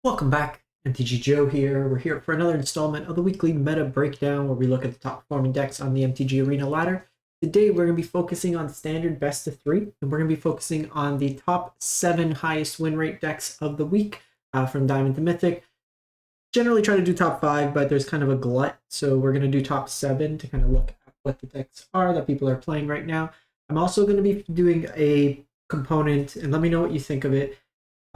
Welcome back, MTG Joe here. We're here for another installment of the weekly meta breakdown where we look at the top performing decks on the MTG Arena ladder. Today we're going to be focusing on standard best of 3, and we're going to be focusing on the top 7 highest win rate decks of the week from Diamond to Mythic. Generally try to do top 5, but there's kind of a glut, so we're going to do top 7 to kind of look at what the decks are that people are playing right now. I'm also going to be doing a component, and let me know what you think of it.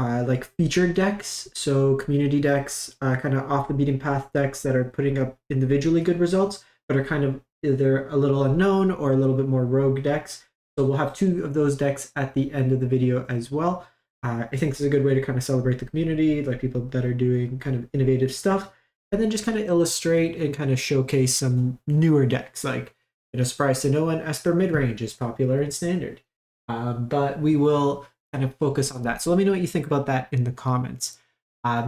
Like featured decks, so community decks, kind of off the beaten path decks that are putting up individually good results, but are kind of either a little unknown or a little bit more rogue decks. So we'll have 2 of those decks at the end of the video as well. I think this is a good way to kind of celebrate the community, like people that are doing kind of innovative stuff, and then just kind of illustrate and kind of showcase some newer decks. Like, surprise to no one, Esper Midrange is popular in Standard. But we will kind of focus on that. So let me know what you think about that in the comments.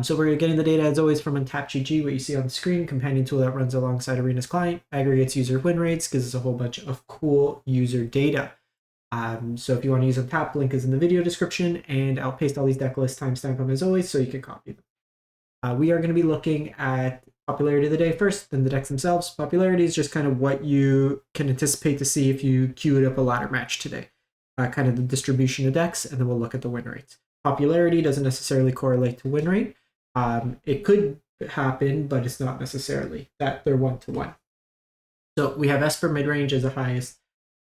So we're getting the data as always from UntapGG, what you see on the screen, companion tool that runs alongside Arena's client, aggregates user win rates, gives us a whole bunch of cool user data. So if you want to use Untap, link is in the video description, and I'll paste all these deck lists, timestamp them as always, so you can copy them. We are going to be looking at popularity of the day first, then the decks themselves. Popularity is just kind of what you can anticipate to see if you queued up a ladder match today. Kind of the distribution of decks, and then we'll look at the win rates. Popularity doesn't necessarily correlate to win rate. It could happen, but it's not necessarily that they're 1-to-1. So we have Esper Midrange as the highest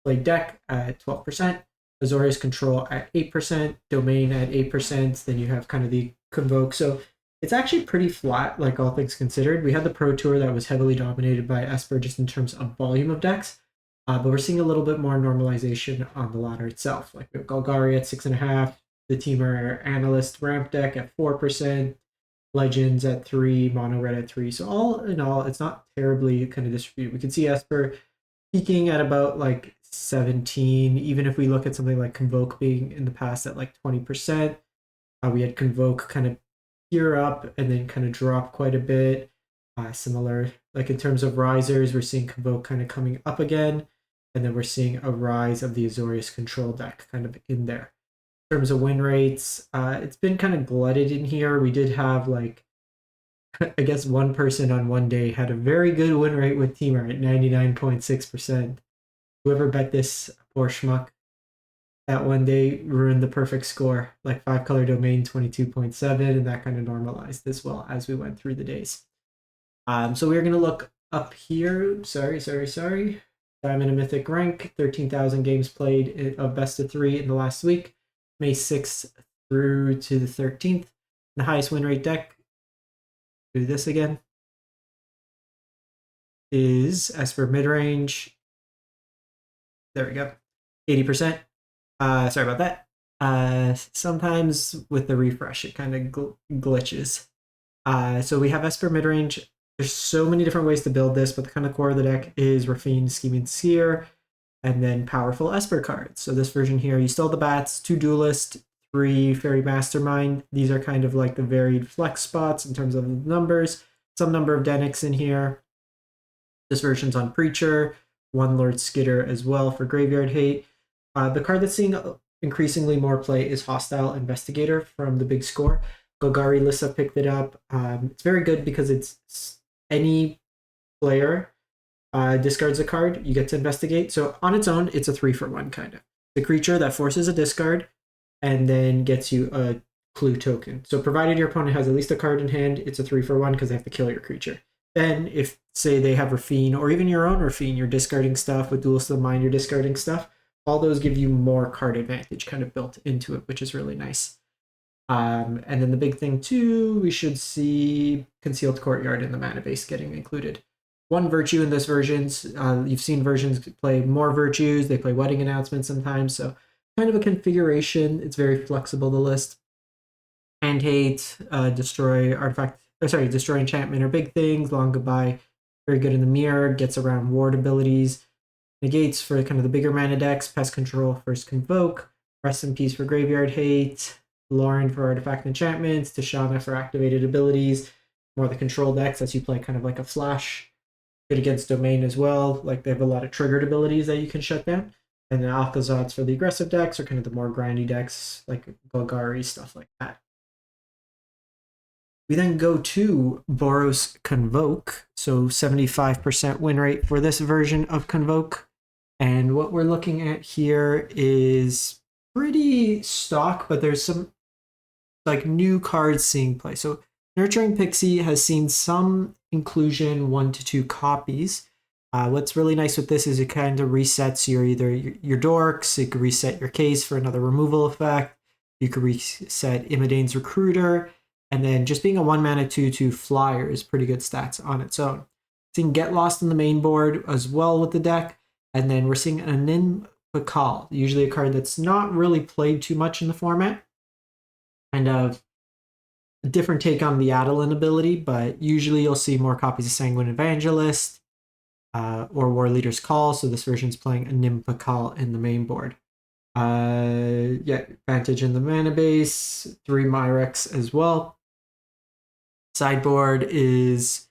played deck at 12%, Azorius Control at 8%, Domain at 8%, then you have kind of the Convoke. So it's actually pretty flat, like all things considered. We had the Pro Tour that was heavily dominated by Esper just in terms of volume of decks. But we're seeing a little bit more normalization on the ladder itself. Like we have Golgari at 6.5%, the Temur Analyst Ramp deck at 4%, Legends at 3%, Mono Red at 3%. So all in all, it's not terribly kind of distributed. We can see Esper peaking at about like 17%. Even if we look at something like Convoke being in the past at like 20%, we had Convoke kind of gear up and then kind of drop quite a bit. Similar, like in terms of risers, we're seeing Convoke kind of coming up again. And then we're seeing a rise of the Azorius Control deck kind of in there. In terms of win rates, it's been kind of glutted in here. We did have like, I guess one person on one day had a very good win rate with Temur at 99.6%. Whoever bet this, poor schmuck, that one day ruined the perfect score. Like 5-color domain, 22.7, and that kind of normalized as well as we went through the days. So we're going to look up here. Sorry. Diamond and Mythic Rank, 13,000 games played of best of 3 in the last week, May 6th through to the 13th. The highest win rate deck, do this again, is Esper Midrange. There we go, 80%. Sorry about that. Sometimes with the refresh, it kind of glitches. So we have Esper Midrange. There's so many different ways to build this, but the kind of core of the deck is Rafine, Scheming Seer, and then powerful Esper cards. So this version here, you still have the bats, 2 Duelist, 3 Fairy Mastermind. These are kind of like the varied flex spots in terms of numbers. Some number of Denics in here. This version's on Preacher, 1 Lord Skitter as well for Graveyard Hate. The card that's seeing increasingly more play is Hostile Investigator from the Big Score. Golgari Lissa picked it up. It's very good because it's any player discards a card, you get to investigate. So on its own, it's a 3-for-1 kind of. The creature that forces a discard and then gets you a clue token. So provided your opponent has at least a card in hand, it's a 3-for-1 because they have to kill your creature. Then if, say, they have Rafine or even your own Rafine, you're discarding stuff. With Duelist of the Mind, you're discarding stuff. All those give you more card advantage kind of built into it, which is really nice. And then the big thing too, we should see Concealed Courtyard in the mana base getting included. 1 virtue in this versions. You've seen versions play more virtues. They play Wedding Announcement sometimes. So kind of a configuration. It's very flexible, the list. Hand Hate, destroy artifact, destroy enchantment are big things. Long Goodbye, very good in the mirror. Gets around ward abilities. Negates for kind of the bigger mana decks. Pest Control, First Convoke. Rest in Peace for Graveyard Hate. Lauren for artifact enchantments, Tashana for activated abilities, more the control decks as you play kind of like a flash. Good against domain as well, like they have a lot of triggered abilities that you can shut down. And then Alcazats for the aggressive decks or kind of the more grindy decks like Golgari, stuff like that. We then go to Boros Convoke, so 75% win rate for this version of Convoke. And what we're looking at here is pretty stock, but there's some like new cards seeing play. So Nurturing Pixie has seen some inclusion 1 to 2 copies. What's really nice with this is it kind of resets your dorks. It could reset your case for another removal effect. You could reset Imidane's Recruiter. And then just being a 1-mana 2/2 flyer is pretty good stats on its own. Seeing Get Lost on the main board as well with the deck. And then we're seeing Anim Pakal, usually a card that's not really played too much in the format. Kind of a different take on the Adeline ability, but usually you'll see more copies of Sanguine Evangelist or War Leader's Call. So this version's playing Anim Pakal in the main board. Yeah, advantage in the mana base, 3 Myrex as well. Sideboard is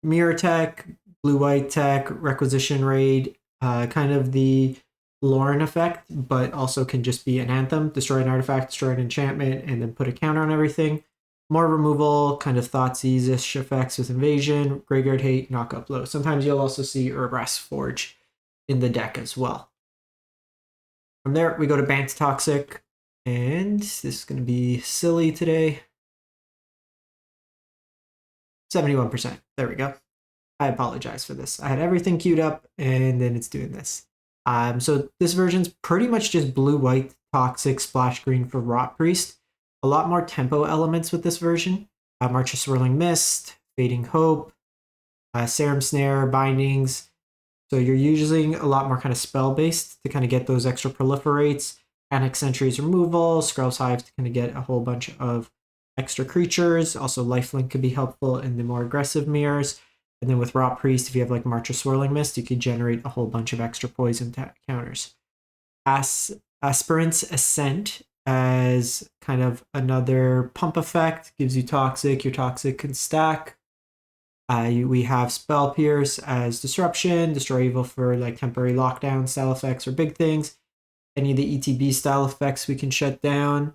Mirror Tech, Blue-White Tech, Requisition Raid, kind of the Lauren effect, but also can just be an Anthem, destroy an artifact, destroy an enchantment, and then put a counter on everything. More removal, kind of Thoughtseize-ish effects with Invasion, Graveyard Hate, Knock Up Low. Sometimes you'll also see Urbrass Forge in the deck as well. From there, we go to Bant Toxic, and this is going to be silly today. 71%. There we go. I apologize for this. I had everything queued up, and then it's doing this. So this version's pretty much just blue-white Toxic Splash Green for Rot Priest. A lot more tempo elements with this version. March of Swirling Mist, Fading Hope, Serum Snare, Bindings. So you're using a lot more kind of spell-based to kind of get those extra proliferates. Annex Sentry's removal, Skrell's Hive to kind of get a whole bunch of extra creatures. Also, Lifelink could be helpful in the more aggressive mirrors. And then with Rot Priest, if you have like March of Swirling Mist, you could generate a whole bunch of extra poison counters. Aspirant's Ascent as kind of another pump effect, gives you Toxic. Your Toxic can stack. We have Spell Pierce as Disruption, Destroy Evil for like temporary lockdown style effects or big things. Any of the ETB style effects we can shut down.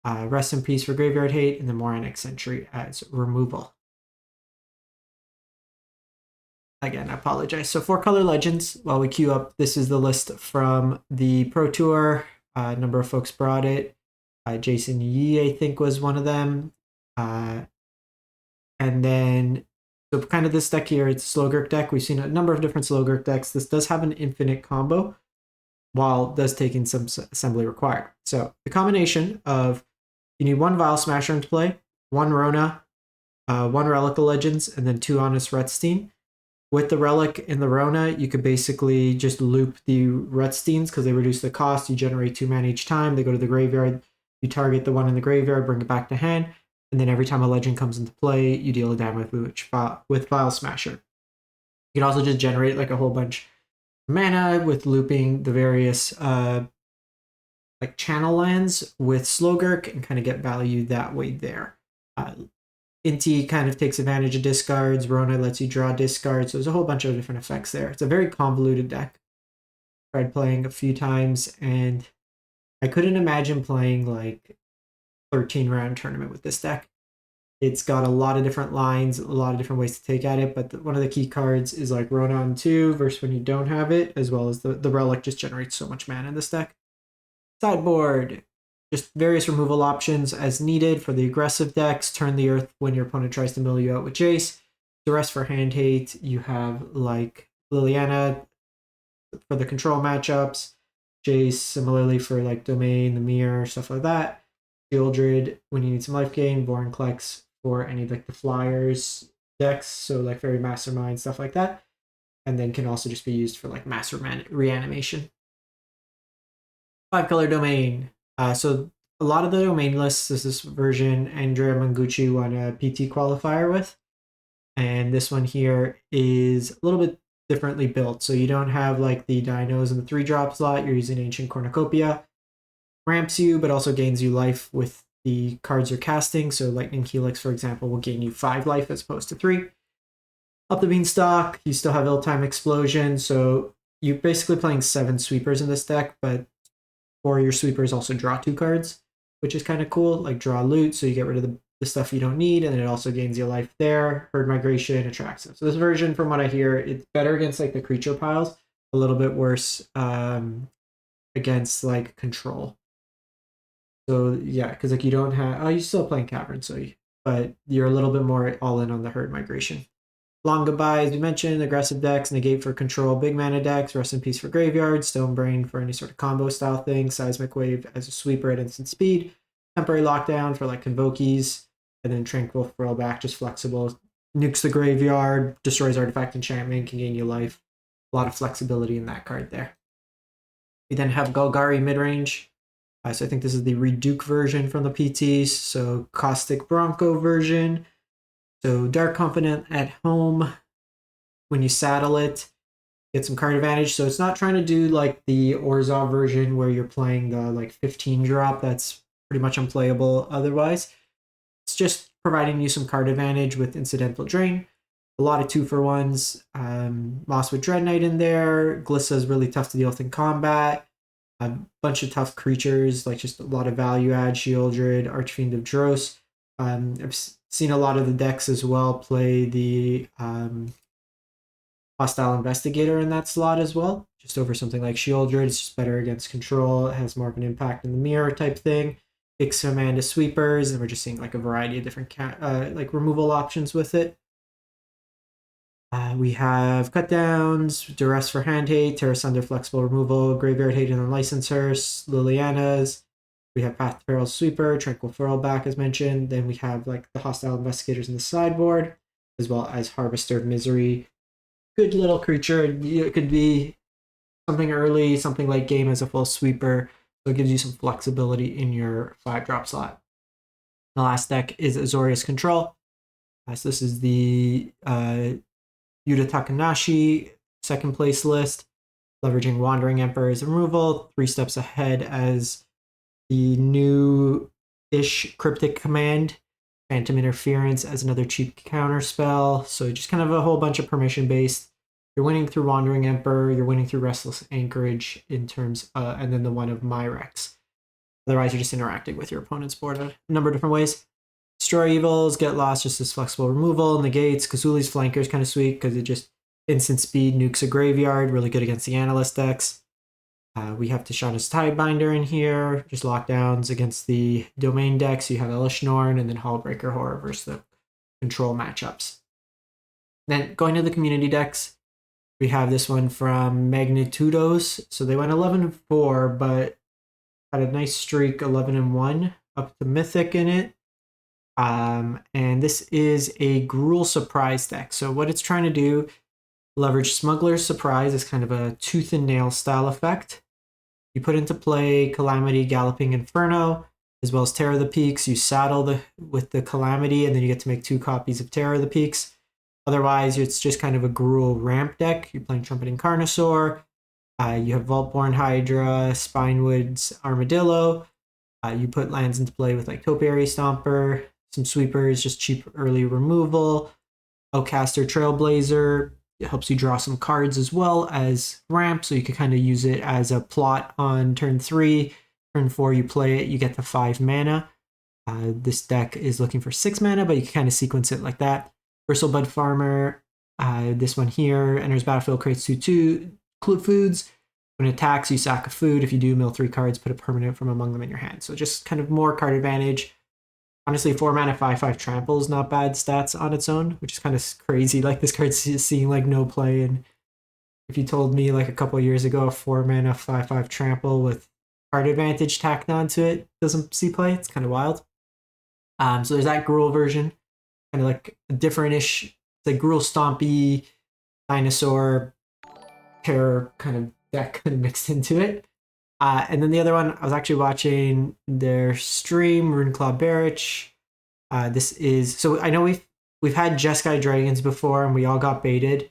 Rest in Peace for Graveyard Hate, and then more Annex Sentry as removal. Again, I apologize. So 4-color legends, while we queue up, this is the list from the Pro Tour. A number of folks brought it. Jason Yee, I think, was one of them. And then, so kind of this deck here, it's a Slogurk deck. We've seen a number of different Slogurk decks. This does have an infinite combo, while it does take in some assembly required. So the combination of, you need 1 Vial Smasher into play, 1 Rona, 1 Relic of Legends, and then 2 Honest Retstein. With the Relic and the Rona, you could basically just loop the Retsteins because they reduce the cost. You generate 2 mana each time. They go to the graveyard. You target the one in the graveyard, bring it back to hand, and then every time a legend comes into play, you deal a damage with Vial Smasher. You can also just generate like a whole bunch of mana with looping the various like channel lands with Slogurk and kind of get value that way there. Inti kind of takes advantage of discards. Rona lets you draw discards. So there's a whole bunch of different effects there. It's a very convoluted deck. Tried playing a few times, and I couldn't imagine playing like 13-round tournament with this deck. It's got a lot of different lines, a lot of different ways to take at it, but one of the key cards is like Rona on 2 versus when you don't have it, as well as the Relic just generates so much mana in this deck. Sideboard. Just various removal options as needed for the aggressive decks. Turn the Earth when your opponent tries to mill you out with Jace. The rest for hand hate, you have like Liliana for the control matchups. Jace similarly for like Domain, the Mirror, stuff like that. Shieldred when you need some life gain. Vorinclex for any of like the Flyers decks, so like Fairy Mastermind, stuff like that. And then can also just be used for like Master Reanimation. 5-color Domain. So a lot of the domain lists, this version Andrea Mangucci won a PT qualifier with. And this one here is a little bit differently built. So you don't have like the dinos and the 3-drop slot. You're using Ancient Cornucopia. Ramps you, but also gains you life with the cards you're casting. So Lightning Helix, for example, will gain you 5 life as opposed to 3. Up the Beanstalk, you still have Ill-Time Explosion. So you're basically playing 7 sweepers in this deck, but 4 of your sweepers also draw 2 cards, which is kind of cool. Like draw loot, so you get rid of the stuff you don't need, and it also gains you life there. Herd migration attracts them. So this version, from what I hear, it's better against like the creature piles, a little bit worse against like control. So yeah, because like you don't have, you're still playing Cavern, but you're a little bit more all in on the herd migration. Long Goodbye, as we mentioned, aggressive decks, negate for control, big mana decks, rest in peace for graveyard, Stone Brain for any sort of combo style thing, Seismic Wave as a sweeper at instant speed, temporary lockdown for like Convokies, and then Tranquil Throwback, just flexible. Nukes the graveyard, destroys artifact enchantment, can gain you life. A lot of flexibility in that card there. We then have Golgari Midrange. So I think this is the Reduke version from the PTs. So Caustic Bronco version. So Dark Confidant at home. When you saddle it, get some card advantage. So it's not trying to do like the Orzhov version where you're playing the like 15 drop. That's pretty much unplayable otherwise. It's just providing you some card advantage with Incidental Drain. A lot of 2-for-1s. Moss with Dread Knight in there. Glissa is really tough to deal with in combat. A bunch of tough creatures, like just a lot of value add. Shieldred, Archfiend of Dros. I've seen a lot of the decks as well play the Hostile Investigator in that slot as well. Just over something like Shieldred. It's just better against control. It has more of an impact in the mirror type thing. Picks Amanda Sweepers, and we're just seeing like a variety of different like removal options with it. We have Cut Downs, Duress for Hand Hate, Terra Sunder Flexible Removal, Graveyard Hate and Unlicensers, Liliana's. We have Path to Peril Sweeper, Tranquil Throwback as mentioned. Then we have like the Hostile Investigators in the sideboard, as well as Harvester of Misery. Good little creature. It could be something early, something late game as a full sweeper. So it gives you some flexibility in your 5-drop slot. The last deck is Azorius Control. So this is the Yuta Takanashi second place list, leveraging Wandering Emperor as removal, 3 steps ahead as the new-ish Cryptic Command, Phantom Interference as another cheap counter spell. So just kind of a whole bunch of permission-based. You're winning through Wandering Emperor, you're winning through Restless Anchorage in terms, and then the one of Myrex. Otherwise, you're just interacting with your opponent's board a number of different ways. Destroy Evils, Get Lost, just as flexible removal. Negates, Kazuli's Flanker is kind of sweet because it just instant speed nukes a graveyard, really good against the Analyst decks. We have Tishana's Tidebinder in here, just lockdowns against the domain decks. You have Elishnorn and then Hallbreaker Horror versus the control matchups. Then going to the community decks, we have this one from Magnitudos. So they went 11-4, but had a nice streak, 11-1, up to Mythic in it. And this is a Gruul Surprise deck. So what it's trying to do, leverage Smuggler's Surprise as kind of a tooth and nail style effect. You put into play Calamity, Galloping Inferno, as well as Terror of the Peaks. You saddle with the Calamity, and then you get to make 2 copies of Terror of the Peaks. Otherwise, it's just kind of a Gruul ramp deck. You're playing Trumpeting Carnosaur. You have Vaultborn Hydra, Spinewood's Armadillo. You put lands into play with like Topiary Stomper, some sweepers, just cheap early removal. Oakcaster Trailblazer. It helps you draw some cards as well as ramp, so you can kind of use it as a plot on turn 3. Turn 4, you play it, you get the 5 mana. This deck is looking for 6 mana, but you can kind of sequence it like that. Bristlebud Farmer, this one here, enters battlefield, creates 2/2 foods. When it attacks, you sack a food. If you do, mill 3 cards, put a permanent from among them in your hand. So just kind of more card advantage. Honestly, 4 mana, 5/5 trample is not bad stats on its own, which is kind of crazy. Like this card's seeing like no play. And if you told me like a couple of years ago, a 4 mana, 5/5 trample with card advantage tacked onto it doesn't see play, it's kind of wild. So there's that Gruul version, kind of like a different-ish, it's like Gruul Stompy, dinosaur, terror kind of deck kind of mixed into it. And then the other one, I was actually watching their stream, Runeclaw Barrich. This is, so I know we've had Jeskai Dragons before and we all got baited,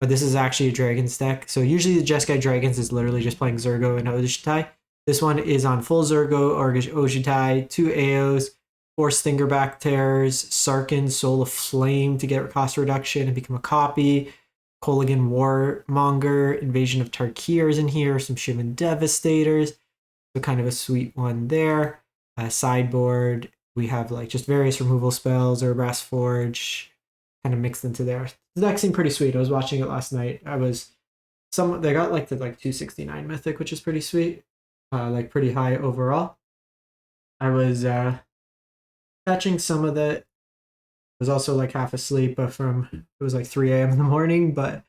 but this is actually a Dragons deck. So usually the Jeskai Dragons is literally just playing Zergo and Ojutai. This one is on full Zergo or Ojutai, 2 AOs, 4 Stingerback Terrors, Sarkin, Soul of Flame to get cost reduction and become a copy. Kolaghan Warmonger, Invasion of Tarkir is in here, some Shivan Devastators, so kind of a sweet one there. Sideboard, We have like just various removal spells or Brass Forge kind of mixed into there. The deck seemed pretty sweet. I was watching it last night. They got like the 269 Mythic, which is pretty sweet. Like pretty high overall. I was catching some of the. I was also like half asleep, but it was like 3 a.m. in the morning, but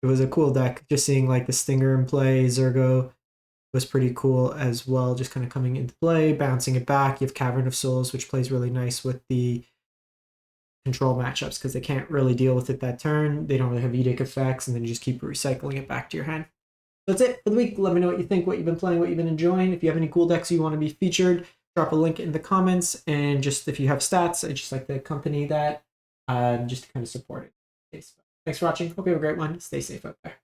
it was a cool deck. Just seeing like the Stinger in play, Zergo was pretty cool as well, just kind of coming into play, bouncing it back. You have Cavern of Souls, which plays really nice with the control matchups because they can't really deal with it that turn. They don't really have edict effects, and then you just keep recycling it back to your hand. That's it for the week. Let me know what you think, what you've been playing, what you've been enjoying. If you have any cool decks you want to be featured, drop a link in the comments. And just if you have stats, I just like to accompany that just to kind of support it. Thanks for watching. Hope you have a great one. Stay safe out there.